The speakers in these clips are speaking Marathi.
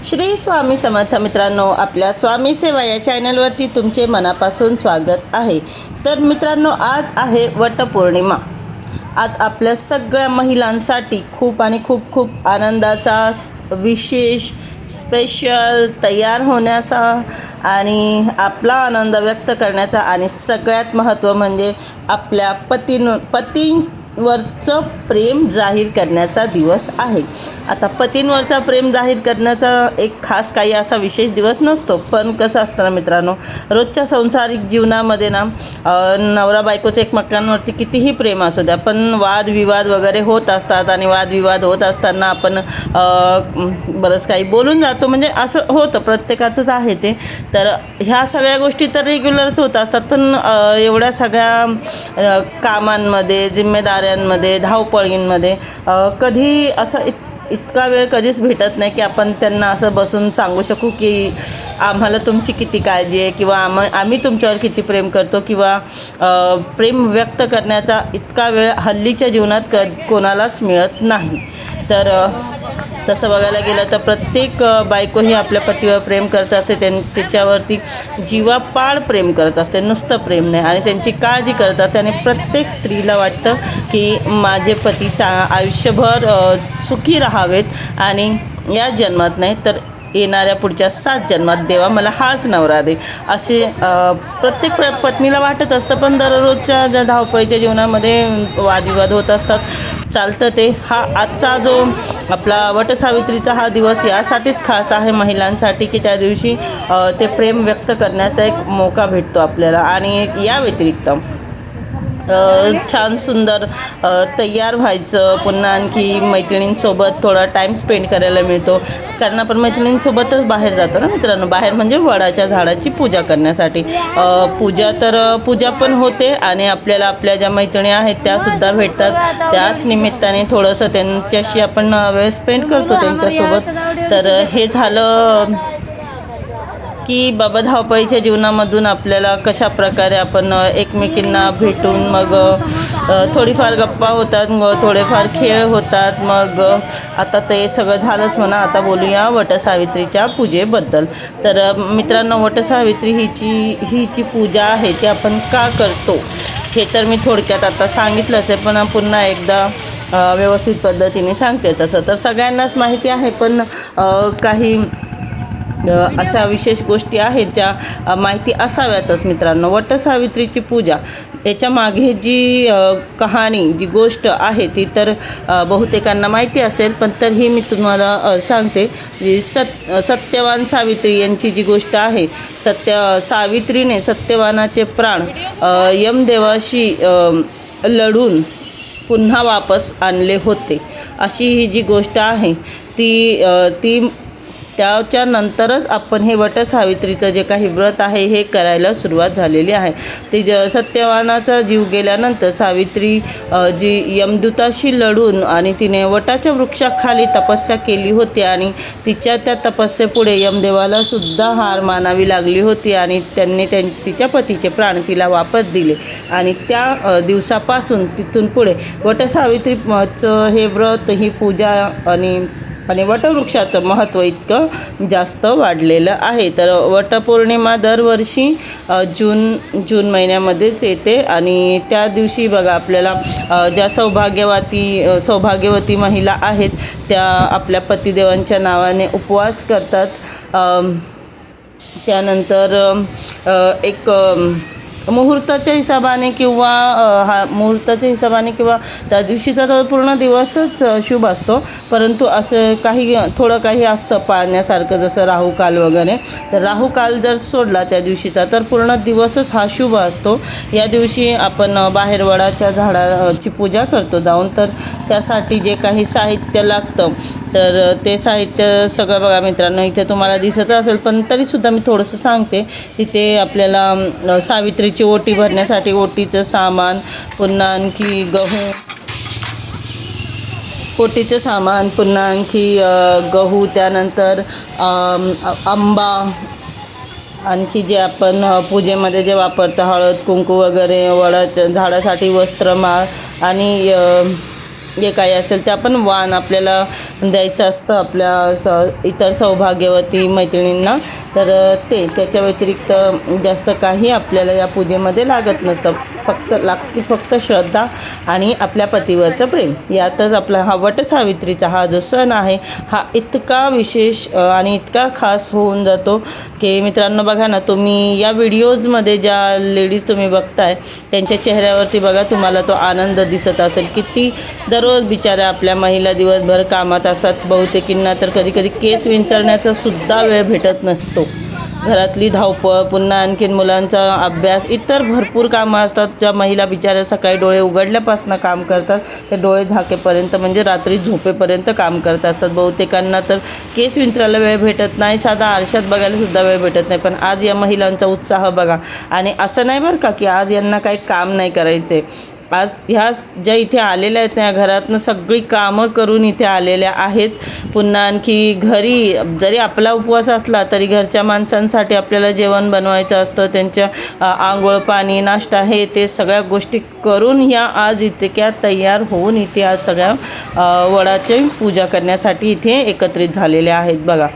श्री स्वामी समर्थ मित्रांनो, आपल्या स्वामी सेवा या चॅनलवरती तुमचे मनापासून स्वागत आहे। तर मित्रांनो, आज आहे वटपौर्णिमा। आज आपल्या सगळ्या महिलांसाठी खूप आणि खूप आनंदाचा, विशेष, स्पेशल तयार होण्याचा आणि आपला आनंद व्यक्त करण्याचा आणि सगळ्यात महत्त्व म्हणजे आपल्या पतींवरचं प्रेम जाहीर करण्याचा दिवस आहे। आता पतींवरचा प्रेम जाहीर करण्याचा एक खास काही असा विशेष दिवस नसतो, पण कसं असतं ना मित्रांनो, रोजच्या संसारिक जीवनामध्ये ना नवरा बायकोचं एकमेकांवरती कितीही प्रेम असू द्या, पण वादविवाद वगैरे होत असतात आणि वादविवाद होत असताना आपण बरंच काही बोलून जातो, म्हणजे असं होतं, प्रत्येकाचंच आहे ते। तर ह्या सगळ्या गोष्टी तर रेग्युलरच होत असतात, पण एवढ्या सगळ्या कामांमध्ये, जिम्मेदाऱ्यांमध्ये, धावपळींमध्ये कधी असं इतका वेळ कधीच भेटत नाही की आपण त्यांना असं बसून सांगू शकू की आम्हाला तुमची किती काळजी आहे किंवा आम्ही तुमच्यावर किती प्रेम करतो, किंवा प्रेम व्यक्त करण्याचा इतका वेळ हल्लीच्या जीवनात कोणालाच मिळत नाही। तर तसं बघायला गेलं तर प्रत्येक बायको ही आपल्या पतीवर प्रेम करत असते, त्याच्यावरती जीवापाड प्रेम करत असते, नुसतं प्रेम नाही, आणि त्यांची काळजी करत असते। आणि प्रत्येक स्त्रीला वाटतं की माझे पती आयुष्यभर सुखी राहावेत आणि या जन्मात नाही तर येणाऱ्या पुढच्या 7 जन्मात देवा मला हाच नवरा दे, असे प्रत्येक पत्नीला वाटत असतं। पण दररोजच्या ज्या धावपळीच्या जीवनामध्ये वादविवाद होत असतात, चालतं ते। हा आजचा जो आपला वटसावित्रीचा हा दिवस यासाठीच खास आहे महिलांसाठी की त्या दिवशी ते प्रेम व्यक्त करण्याचा एक मौका भेटतो आपल्याला। आणि या व्यतिरिक्त छान सुंदर तयार व्हायचं, पुन्हा आणखी मैत्रिणींसोबत थोडा टाईम स्पेंड करायला मिळतो, कारण आपण मैत्रिणींसोबतच बाहेर जातो ना मित्रांनो। बाहेर म्हणजे वडाच्या झाडाची पूजा करण्यासाठी। पूजा पण होते आणि आपल्याला आपल्या ज्या मैत्रिणी आहेत त्यासुद्धा भेटतात, त्याच निमित्ताने थोडंसं त्यांच्याशी आपण वेळ स्पेंड करतो त्यांच्यासोबत। तर हे झालं की बाबा धावपळीच्या जीवनामधून आपल्याला कशा प्रकारे आपण एकमेकींना भेटून मग थोडीफार गप्पा होतात, मग थोडेफार खेळ होतात, मग आता ते सगळं झालंच म्हणा। आता बोलूया वटसावित्रीच्या पूजेबद्दल। तर मित्रांनो, वटसावित्री ही जी पूजा आहे ती आपण का करतो हे तर मी थोडक्यात आता सांगितलंच आहे, पण पुन्हा एकदा व्यवस्थित पद्धतीने सांगते। तसं तर सगळ्यांनाच माहिती आहे, पण काही अशा विशेष गोष्टी आहेत ज्या माहिती असाव्यातच मित्रांनो। वटसावित्रीची पूजा याच्या मागे जी कहाणी, जी गोष्ट आहे ती तर बहुतेकांना माहिती असेल, पण तरीही मी तुम्हाला सांगते। सत्यवान सावित्री यांची जी गोष्ट आहे, सावित्रीने सत्यवानाचे प्राण यमदेवाशी लढून पुन्हा वापस आणले होते, अशी ही जी गोष्ट आहे ती त्याच्यानंतरच आपण हे वटसावित्रीचं जे काही व्रत आहे हे करायला सुरुवात झालेली आहे। सत्यवानाचा जीव गेल्यानंतर सावित्री जी यमदूताशी लढून आणि तिने वटाच्या वृक्षाखाली तपस्या केली होती, आणि तिच्या त्या तपस्येपुढे यमदेवाला सुद्धा हार मानावी लागली होती, आणि त्यांनी तिच्या पतीचे प्राण तिला वापस दिले। आणि त्या दिवसापासून तिथून पुढे वटसावित्रीचं हे व्रत, ही पूजा आणि वटवृक्षाचं महत्त्व इतकं जास्त वाढलेलं आहे। तर वटपौर्णिमा दरवर्षी जून महिन्यामध्येच येते, आणि त्या दिवशी बघा आपल्याला ज्या सौभाग्यवती महिला आहेत त्या आपल्या पतिदेवांच्या नावाने उपवास करतात। त्यानंतर एक मुहूर्ताच्या हिशोबाने किंवा त्या दिवशीचा तर पूर्ण दिवसच शुभ असतो, परंतु असं थोडं काही असतं पाळण्यासारखं, जसं राहुकाल वगैरे। तर राहुकाल जर सोडला त्या दिवशीचा तर पूर्ण दिवसच हा शुभ असतो। या दिवशी आपण बाहेर वडाच्या झाडाची पूजा करतो जाऊन, तर त्यासाठी जे काही साहित्य लागतं तर ते साहित्य सगळं बघा मित्रांनो इथे तुम्हाला दिसत असेल, पण तरीसुद्धा मी थोडंसं सांगते। तिथे आपल्याला सावित्रीची ओटी भरण्यासाठी ओटीचं सामान, पुन्हा आणखी ओटीचं सामान, पुन्हा आणखी गहू, त्यानंतर आंबा, आणखी जे आपण पूजेमध्ये जे वापरतो हळद कुंकू वगैरे, वडाच्या झाडासाठी वस्त्रमाळ, आणि जे काही असेल ते आपण वाण आपल्याला द्यायचं असतं आपल्या इतर सौभाग्यवती मैत्रिणींना. तर त्याच्या व्यतिरिक्त जास्त काही आपल्याला या पूजेमध्ये लागत नसतं. फक्त श्रद्धा आणि आपल्या पतीवरचं प्रेम. यातच आपला हा वटसावित्रीचा हा जो सण आहे हा इतका विशेष आणि इतका खास होऊन जातो की मित्रांनो बघा ना, तुम्ही या व्हिडिओजमध्ये ज्या लेडीज तुम्ही बघताय त्यांच्या चेहऱ्यावरती बघा तुम्हाला तो आनंद दिसत असेल. किती दररोज बिचाऱ्या आपल्या महिला दिवसभर कामात असतात. बहुतेकींना तर कधी केस विंचरण्याचा सुद्धा वेळ भेटत नसतो. घरातली धावपळ, पुन्हा आणखीन मुलांचा अभ्यास, इतर भरपूर कामं असतात. ज्या महिला बिचाऱ्या सकाळी डोळे उघडल्यापासून काम करतात ते डोळे झाकेपर्यंत म्हणजे रात्री झोपेपर्यंत काम करत असतात. बहुतेकांना तर केस विंचरायला वेळ भेटत नाही, साधा आरशात बघायला सुद्धा वेळ भेटत नाही. पण आज या महिलांचा उत्साह बघा. आणि असं नाही बरं का की आज यांना काही काम नाही करायचे. आज ह्या ज्या इथे आलेल्या आहेत त्या घरातनं सगळी कामं करून इथे आलेल्या आहेत. पुन्हा आणखी घरी जरी आपला उपवास असला तरी घरच्या माणसांसाठी आपल्याला जेवण बनवायचं असतं. त्यांच्या आंघोळ पाणी नाश्ता हे ते सगळ्या गोष्टी करून ह्या आज इतक्या तयार होऊन इथे आज सगळ्या वडाची पूजा करण्यासाठी इथे एकत्रित झालेल्या आहेत बघा.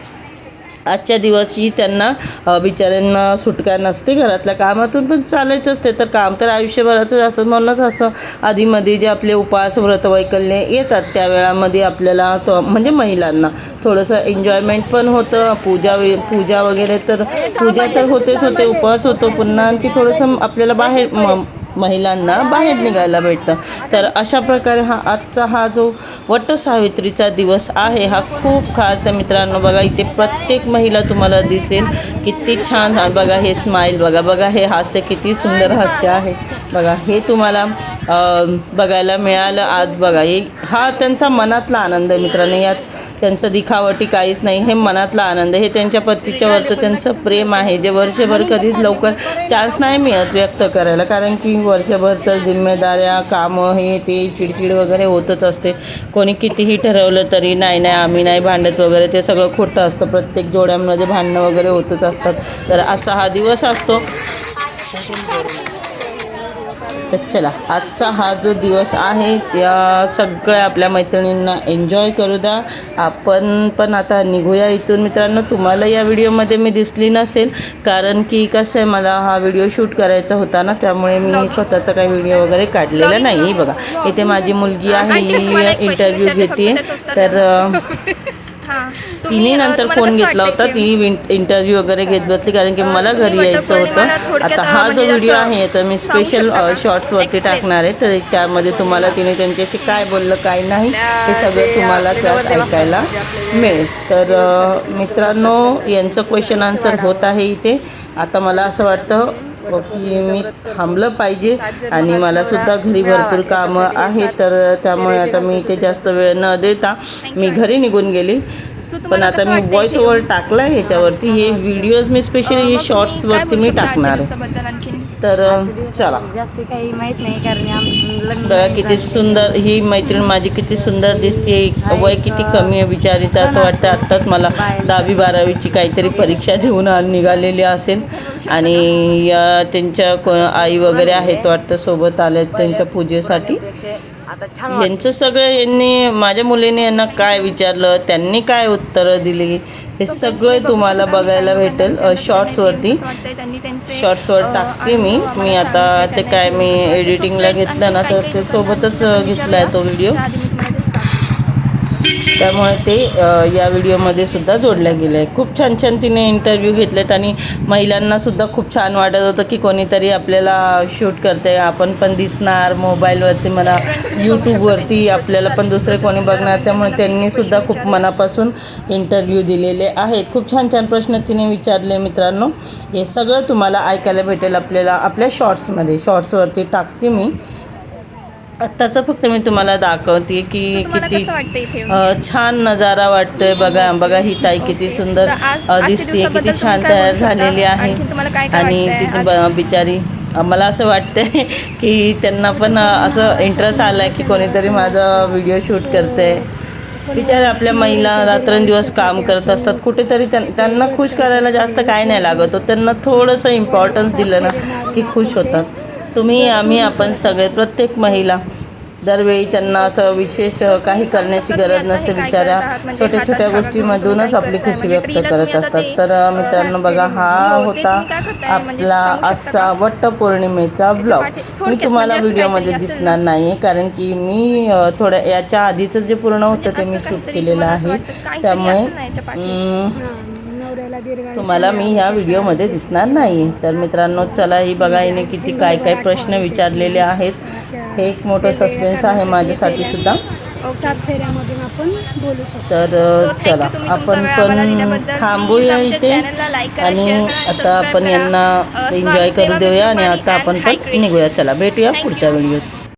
आजच्या दिवशी त्यांना बिचाऱ्यांना सुटका नसते घरातल्या कामातून, पण चालायचं असते. तर काम तर आयुष्यभराचंच असतं. म्हणूनच असं आधीमध्ये जे आपले उपवास व्रतवैकल्ये येतात त्या वेळामध्ये आपल्याला म्हणजे महिलांना थोडंसं एन्जॉयमेंट पण होतं. पूजा वगैरे तर पूजा तर होतेच होते, उपवास होतो. पुन्हा आणखी थोडंसं आपल्याला महिलांना बाहेर निघायला भेटतं. तर अशा प्रकारे आजचा हा जो वटसावित्रीचा दिवस आहे हा खूप खास आहे मित्रांनो. बघा इथे प्रत्येक महिला तुम्हाला दिसेल किती छान. बघा हे स्माईल बघा हे हास्य किती सुंदर हास्य आहे बघा. हे तुम्हाला बघायला मिळालं आज बघा. हा त्यांचा मनातला आनंद आहे मित्रांनो. यात त्यांचं दिखावटी काहीच नाही. हे मनातला आनंद, हे त्यांच्या पतीच्यावरचं त्यांचं प्रेम आहे जे वर्षभर कधीच लवकर चान्स नाही मिळत व्यक्त करायला. कारण की वर्षभर तर जिम्मेदाऱ्या, कामं, हे ते चिडचिड वगैरे होतच असते. कोणी कितीही ठरवलं तरी नाही आम्ही नाही भांडत वगैरे ते सगळं खोटं असतं. प्रत्येक जोड्यांमध्ये भांडणं वगैरे होतच असतात. तर आजचा हा दिवस असतो. तर चला आजचा हा जो दिवस आहे त्या सगळ्या आपल्या मैत्रिणींना एन्जॉय करू द्या. आपण पण आता निघूया इथून मित्रांनो. तुम्हाला या व्हिडिओमध्ये मी दिसली नसेल कारण की कसं आहे मला हा व्हिडिओ शूट करायचा होता ना, त्यामुळे मी स्वतःचा काही व्हिडिओ वगैरे काढलेला नाही. बघा इथे माझी मुलगी आहे, ही इंटरव्ह्यू घेते. तर तिने नंतर फोन घेतला होता, ती इंटरव्ह्यू वगैरे घेत बसली कारण की मला घरी यायचं होतं. आता हा जो व्हिडिओ आहे तर मी स्पेशल शॉर्ट्सवरती टाकणार आहे. तर त्यामध्ये तुम्हाला तिने त्यांच्याशी काय बोललं काय नाही हे सगळं तुम्हाला त्यात ऐकायला मिळेल. तर मित्रांनो यांचं क्वेश्चन आन्सर होत आहे इथे. आता मला असं वाटतं की मी थांबलं पाहिजे आणि मला सुद्धा घरी भरपूर कामं आहेत. तर त्यामुळे आता मी इथे जास्त वेळ न देता मी घरी निघून गेली. पण आता मी व्हॉइस ओव्हर टाकला आहे ह्याच्यावरती. हे व्हिडिओज मी स्पेशली शॉर्ट्सवरती मी टाकणार आहे. तर चला बघा किती सुंदर ही मैत्रीण माझी किती सुंदर दिसते. वय किती कमी आहे बिचारीचं. असं वाटतं आत्ताच मला 10वी 12वीची काहीतरी परीक्षा देऊन निघालेली असेल. आणि त्यांच्या आई वगैरे आहेत वाटतं सोबत आले त्यांच्या पूजेसाठी. यांचं सगळं यांनी माझ्या मुलीने यांना काय विचारलं, त्यांनी काय उत्तरं दिली हे सगळं तुम्हाला बघायला भेटेल शॉर्ट्सवरती. शॉर्ट्सवर टाकते मी आता. ते काय मी एडिटिंगला घेतलं ना तर ते सोबतच घेतला आहे तो व्हिडिओ, त्यामुळे ते या व्हिडिओमध्ये सुद्धा जोडलं गेलं आहे. खूप छान छान तिने इंटरव्ह्यू घेतलेत आणि महिलांनासुद्धा खूप छान वाटत होतं की कोणीतरी आपल्याला शूट करते, आपण पण दिसणार मोबाईलवरती म्हणा यूट्यूबवरती आपल्याला पण दुसरे कोणी बघणार. त्यामुळे त्यांनीसुद्धा खूप मनापासून इंटरव्ह्यू दिलेले आहेत. खूप छान छान प्रश्न तिने विचारले मित्रांनो. हे सगळं तुम्हाला ऐकायला भेटेल आपल्याला आपल्या शॉर्ट्सवरती टाकते मी. आत्ताचं फक्त मी तुम्हाला दाखवते की किती छान नजारा वाटतोय. बघा ही ताई किती सुंदर दिसते, किती छान तयार झालेली आहे. आणि ती बिचारी मला असं वाटतंय की त्यांना पण असं इंटरेस्ट आला आहे की कोणीतरी माझा व्हिडिओ शूट करते. बिचारे आपल्या महिला रात्रंदिवस काम करत असतात. कुठेतरी त्यांना खुश करायला जास्त काय नाही लागत हो. त्यांना थोडंसं इम्पॉर्टन्स दिलं ना की खुश होतात. तुम्ही आम्ही आपण सगळे प्रत्येक महिला दरवेळी त्यांना असं विशेष काही करण्याची गरज नसते. बिचाऱ्या छोट्या छोट्या गोष्टीमधूनच आपली खुशी व्यक्त करत असतात. तर मित्रांनो बघा, हा होता आपला आजचा वटपौर्णिमेचा ब्लॉग. मी तुम्हाला व्हिडिओमध्ये दिसणार नाही कारण की मी थोड्या याच्या आधीचं जे पूर्ण होतं ते मी शूट केलेलं आहे, त्यामुळे तुम्हाला मी ह्या व्हिडिओमध्ये दिसणार नाही. तर मित्रांनो चला, ही बघा हिने किती काय काय प्रश्न विचारलेले आहेत. हे एक मोठं सस्पेन्स आहे माझ्यासाठी सुद्धा. 7 फेऱ्यामधून आपण बोलू शकतो. तर चला आपण पण थांबूया इथे आणि आता आपण यांना एन्जॉय करू देऊया आणि आता आपण पण निघूया. चला भेटूया पुढच्या व्हिडिओत.